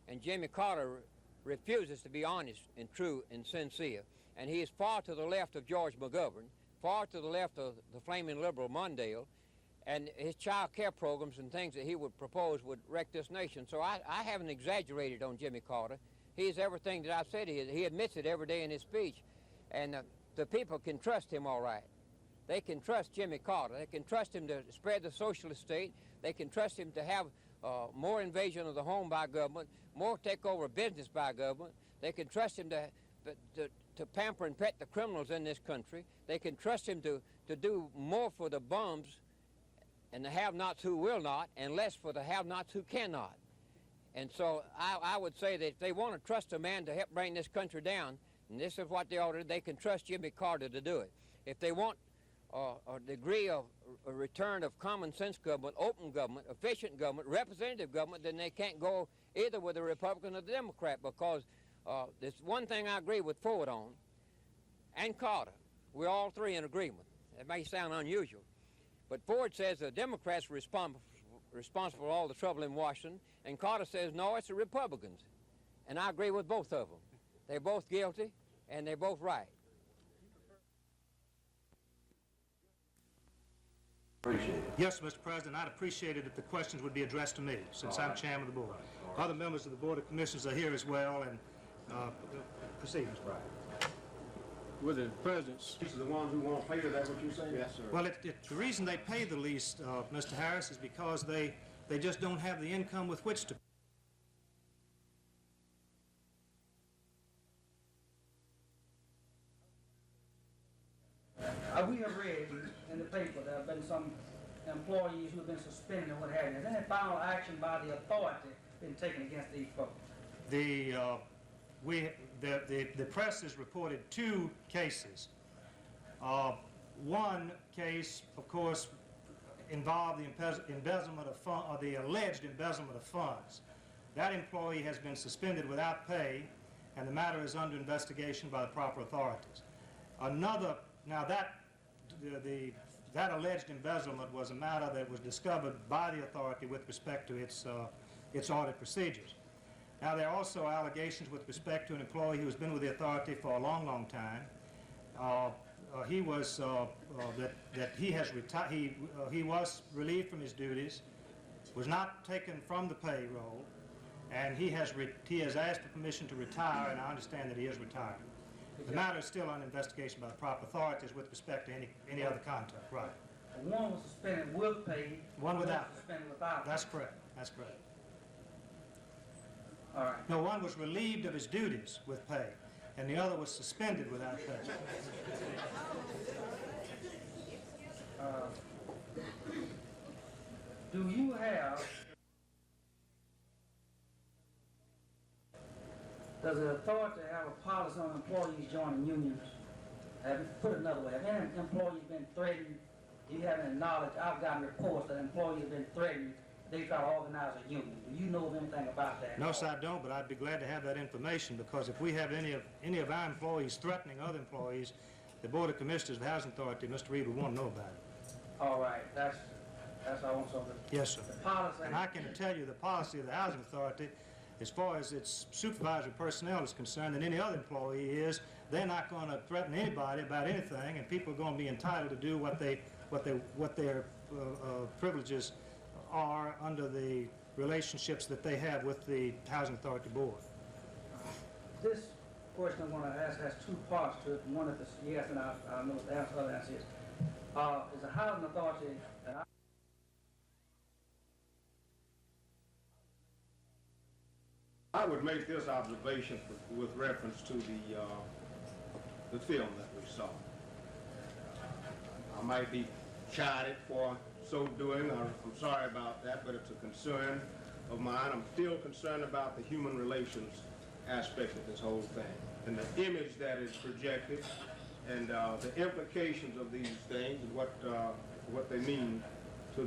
And Jimmy Carter refuses to be honest and true and sincere. And he is far to the left of George McGovern, far to the left of the flaming liberal Mondale, and his child care programs and things that he would propose would wreck this nation. So I haven't exaggerated on Jimmy Carter. He is everything that I've said he is. He admits it every day in his speech. And the people can trust him all right. They can trust Jimmy Carter. They can trust him to spread the socialist state. They can trust him to have more invasion of the home by government, more takeover of business by government. They can trust him to pamper and pet the criminals in this country. They can trust him to do more for the bums and the have-nots who will not, and less for the have-nots who cannot. And so I would say that if they want to trust a man to help bring this country down, and this is what they ought to do, they can trust Jimmy Carter to do it. If they want a degree of a return of common sense government, open government, efficient government, representative government, then they can't go either with the Republican or the Democrat, because there's one thing I agree with Ford on, and Carter. We're all three in agreement. It may sound unusual, but Ford says the Democrats are responsible for all the trouble in Washington, and Carter says, no, it's the Republicans. And I agree with both of them. They're both guilty, and they're both right. Yes, Mr. President, I'd appreciate it if the questions would be addressed to me, since I'm chairman of the board. Other members of the Board of Commissioners are here as well, and proceed, Mr. President. With the presidents, these are the ones who won't pay, is that what you're saying? Yes, sir. Well, the reason they pay the least, Mr. Harris, is because they just don't have the income with which to. We have read in the paper there have been some employees who have been suspended and what have you. Has any final action by the authority been taken against these folks? The press has reported 2 cases. One case, of course, involved the embezzlement of funds, or the alleged embezzlement of funds. That employee has been suspended without pay, and the matter is under investigation by the proper authorities. Another, now that alleged embezzlement was a matter that was discovered by the authority with respect to its audit procedures. Now, there are also allegations with respect to an employee who has been with the authority for a long, long time. He was relieved from his duties, was not taken from the payroll, and he has asked for permission to retire, and I understand that he is retiring. The matter is still under investigation by the proper authorities with respect to any other contact. Right. One was suspended with pay. One without. Was suspended without. That's correct. That's correct. All right. No, one was relieved of his duties with pay, and the other was suspended without pay. Do you have, does the authority have a policy on employees joining unions? Put it another way, have any employees been threatened? Do you have any knowledge? I've gotten reports that employees have been threatened. They try to organize a union. Do you know of anything about that? No, sir, I don't, but I'd be glad to have that information, because if we have any of our employees threatening other employees, the Board of Commissioners of the Housing Authority, Mr. Reed, would want to know about it. All right, that's I want something. Yes, sir. The policy. And I can tell you the policy of the Housing Authority, as far as its supervisory personnel is concerned, and any other employee is, they're not going to threaten anybody about anything, and people are going to be entitled to do what their privileges are under the relationships that they have with the Housing Authority Board. This question I want to ask has 2 parts to it. One, if it's yes, and I know what the other answer is. Is the Housing Authority, and I would make this observation with reference to the film that we saw. I might be chided for so doing. I'm sorry about that, but it's a concern of mine. I'm still concerned about the human relations aspect of this whole thing, and the image that is projected, and the implications of these things, and what they mean to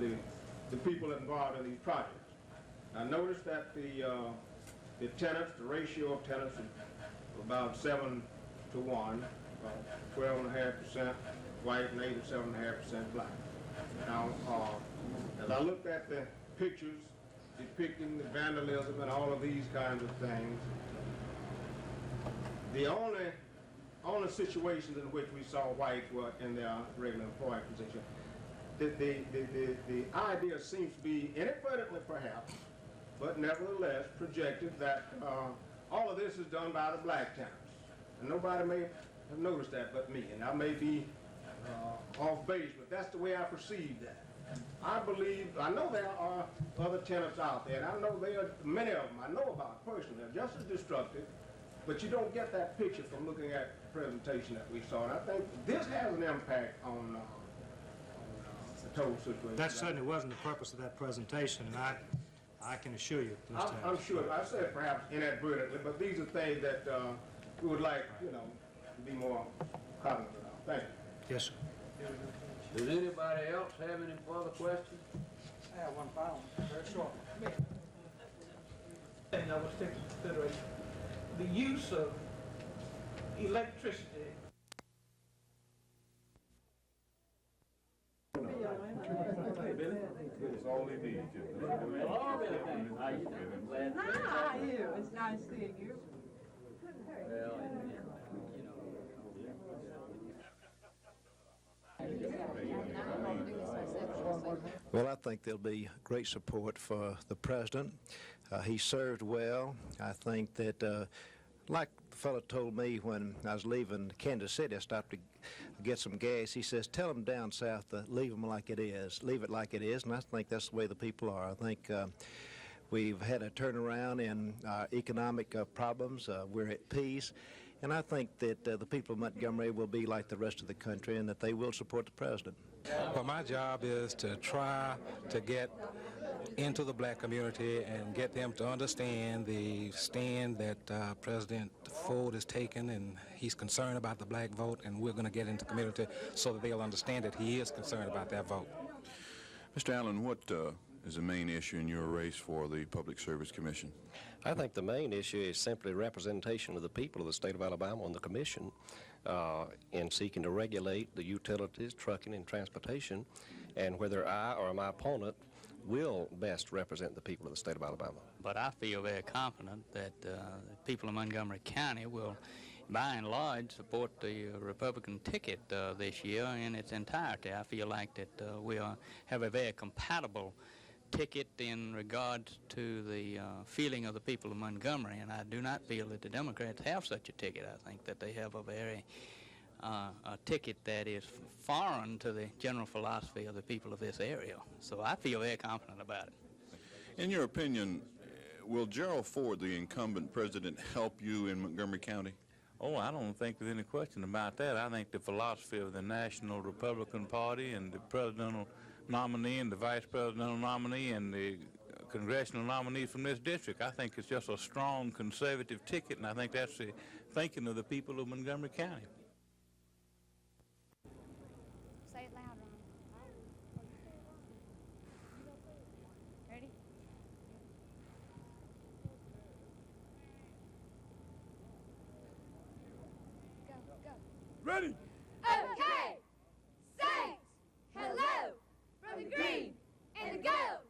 the people involved in these projects. I noticed that the the tenants, the ratio of tenants is about 7 to 1, about 12.5% white and 87.5% black. Now, as I looked at the pictures depicting the vandalism and all of these kinds of things, the only situations in which we saw whites were in their regular employee position. The idea seems to be inadvertently perhaps, but nevertheless projected that all of this is done by the black tenants. And nobody may have noticed that but me, and I may be off base, but that's the way I perceive that. I know there are other tenants out there, and I know there are many of them I know about personally. They're just as destructive, but you don't get that picture from looking at the presentation that we saw. And I think this has an impact on the total situation. That certainly wasn't the purpose of that presentation, and I can assure you, Mr. I'm sure. I said perhaps inadvertently, but these are things that we would like, to be more cognizant of. Thank you. Yes, sir. Does anybody else have any further questions? I have one final, very short. And I was taking into consideration the use of electricity. That's all he needs. How are you? It's nice seeing you. Well, I think there'll be great support for the president. He served well. I think that, like the fellow told me when I was leaving Kansas City, I stopped to get some gas. He says, tell them down south to leave them like it is. Leave it like it is, and I think that's the way the people are. I think we've had a turnaround in our economic problems. We're at peace. And I think that the people of Montgomery will be like the rest of the country and that they will support the president. Well, my job is to try to get into the black community and get them to understand the stand that President Ford has taken, and he's concerned about the black vote, and we're going to get into the community so that they'll understand that he is concerned about that vote. Mr. Allen, what is the main issue in your race for the Public Service Commission? I think the main issue is simply representation of the people of the state of Alabama on the commission in seeking to regulate the utilities, trucking, and transportation, and whether I or my opponent will best represent the people of the state of Alabama. But I feel very confident that the people of Montgomery County will, by and large, support the Republican ticket this year in its entirety. I feel like that we'll have a very compatible ticket in regards to the feeling of the people of Montgomery, and I do not feel that the Democrats have such a ticket. I think that they have a very a ticket that is foreign to the general philosophy of the people of this area. So I feel very confident about it. In your opinion, will Gerald Ford, the incumbent president, help you in Montgomery County? Oh, I don't think there's any question about that. I think the philosophy of the National Republican Party and the presidential nominee and the vice presidential nominee and the congressional nominee from this district, I think it's just a strong conservative ticket, and I think that's the thinking of the people of Montgomery County. Say it loud, Ron. Ready? Go, go. Ready? Okay. Saints, hello, from the green and the gold.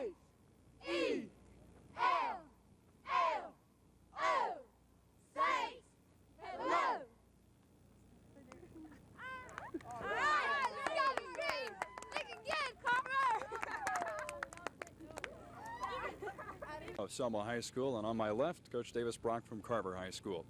H-E-L-L-O. Saints, hello. All right, let's go to green. Think again, Carver. Of Selma High School, and on my left, Coach Davis Brock from Carver High School.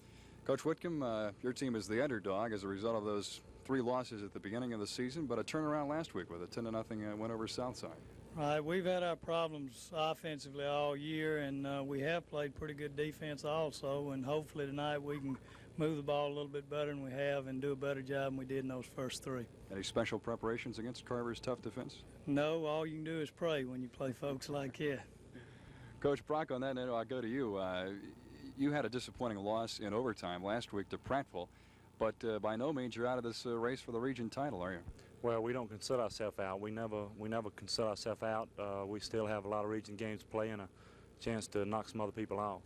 Coach Whitcomb, your team is the underdog as a result of those 3 losses at the beginning of the season, but a turnaround last week with a 10-0 win over Southside. Right, we've had our problems offensively all year, and we have played pretty good defense also, and hopefully tonight we can move the ball a little bit better than we have and do a better job than we did in those first 3. Any special preparations against Carver's tough defense? No, all you can do is pray when you play folks like that. Coach Brock, on that note, I'll go to you. You had a disappointing loss in overtime last week to Prattville, but by no means you're out of this race for the region title, are you? Well, we don't consider ourselves out. We never consider ourselves out. We still have a lot of region games to play and a chance to knock some other people off.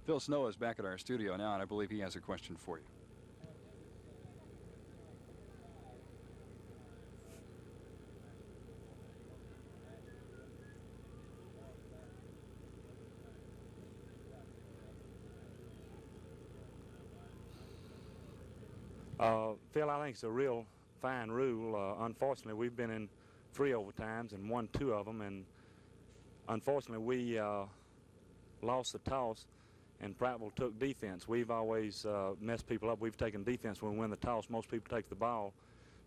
Phil Snow is back at our studio now, and I believe he has a question for you. Phil, I think it's a real fine rule. Unfortunately, we've been in 3 overtimes and won 2 of them, and unfortunately, we lost the toss, and Prattville took defense. We've always messed people up. We've taken defense when we win the toss. Most people take the ball.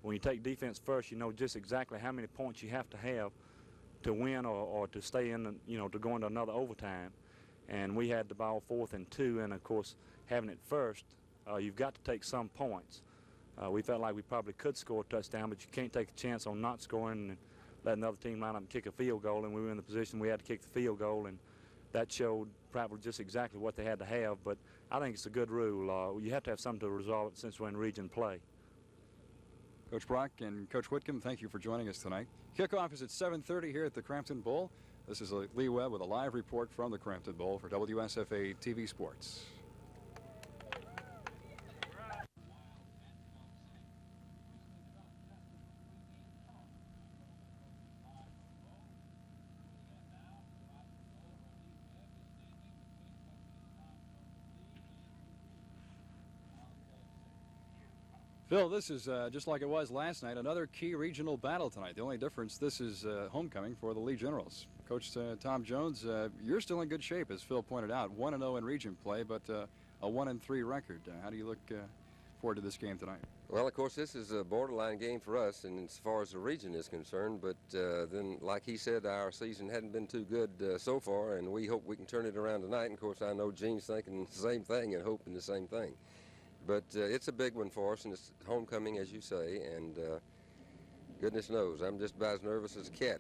When you take defense first, you know just exactly how many points you have to have to win or to stay in, to go into another overtime. And we had the ball 4th and 2, and of course, having it first, you've got to take some points. We felt like we probably could score a touchdown, but you can't take a chance on not scoring and let another team line up and kick a field goal, and we were in the position we had to kick the field goal, and that showed Prattville just exactly what they had to have. But I think it's a good rule. You have to have something to resolve it since we're in region play. Coach Brock and Coach Whitcomb, thank you for joining us tonight. Kickoff is at 7:30 here at the Crampton Bowl. This is Lee Webb with a live report from the Crampton Bowl for WSFA TV Sports. Phil, this is just like it was last night, another key regional battle tonight. The only difference, this is homecoming for the Lee Generals. Coach Tom Jones, you're still in good shape, as Phil pointed out. 1-0 in region play, but a 1-3 record. How do you look forward to this game tonight? Well, of course, this is a borderline game for us, and as far as the region is concerned, but then, like he said, our season hadn't been too good so far, and we hope we can turn it around tonight. And, of course, I know Gene's thinking the same thing and hoping the same thing. But it's a big one for us, and it's homecoming, as you say, and goodness knows, I'm just about as nervous as a cat.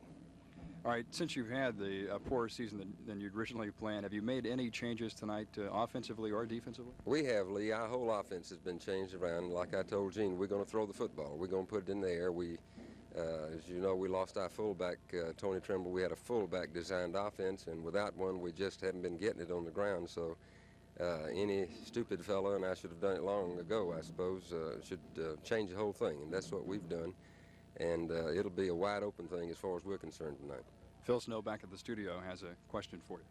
All right, since you've had the poorer season than you'd originally planned, have you made any changes tonight offensively or defensively? We have, Lee. Our whole offense has been changed around. Like I told Gene, we're going to throw the football. We're going to put it in the air. As you know, we lost our fullback, Tony Trimble. We had a fullback designed offense, and without one, we just haven't been getting it on the ground. So any stupid fella, and I should have done it long ago, I suppose, should change the whole thing, and that's what we've done. And it'll be a wide open thing as far as we're concerned tonight. Phil Snow back at the studio has a question for you.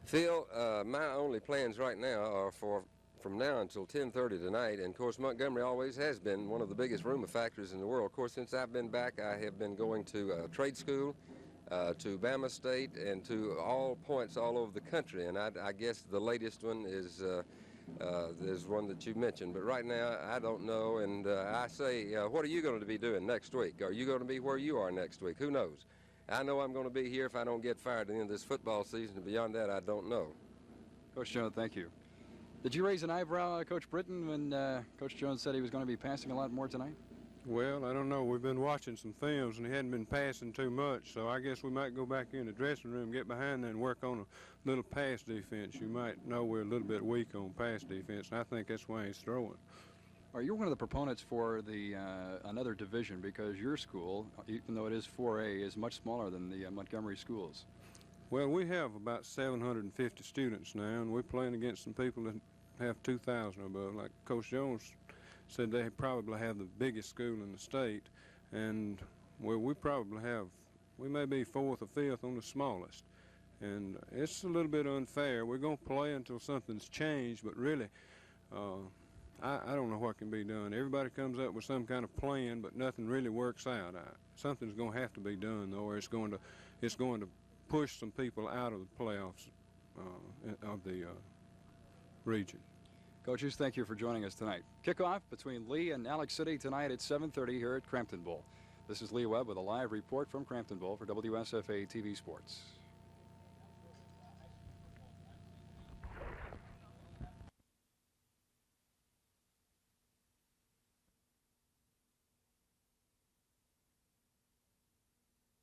Phil, my only plans right now are from now until 10:30 tonight, and of course Montgomery always has been one of the biggest rumor factories in the world. Of course, since I've been back, I have been going to trade school, to Bama State, and to all points all over the country, and I guess the latest one is there's one that you mentioned, but right now I don't know, and I say, what are you going to be doing next week? Are you going to be where you are next week? Who knows? I know I'm going to be here if I don't get fired at the end of this football season, and beyond that I don't know. Coach Jones, thank you. Did you raise an eyebrow, Coach Britton, when Coach Jones said he was going to be passing a lot more tonight? Well, I don't know. We've been watching some films, and he hadn't been passing too much, so I guess we might go back in the dressing room, get behind there, and work on a little pass defense. You might know we're a little bit weak on pass defense, and I think that's why he's throwing. Are you one of the proponents for the another division, because your school, even though it is 4A, is much smaller than the Montgomery schools? Well, we have about 750 students now, and we're playing against some people that have 2,000 or above. Like Coach Jones said, they probably have the biggest school in the state, and well, we may be 4th or 5th on the smallest, and it's a little bit unfair. We're going to play until something's changed, but really, I don't know what can be done. Everybody comes up with some kind of plan, but nothing really works out. Something's going to have to be done, though, or it's going to push some people out of the playoffs of the region. Coaches, thank you for joining us tonight. Kickoff between Lee and Alex City tonight at 7:30 here at Crampton Bowl. This is Lee Webb with a live report from Crampton Bowl for WSFA TV Sports.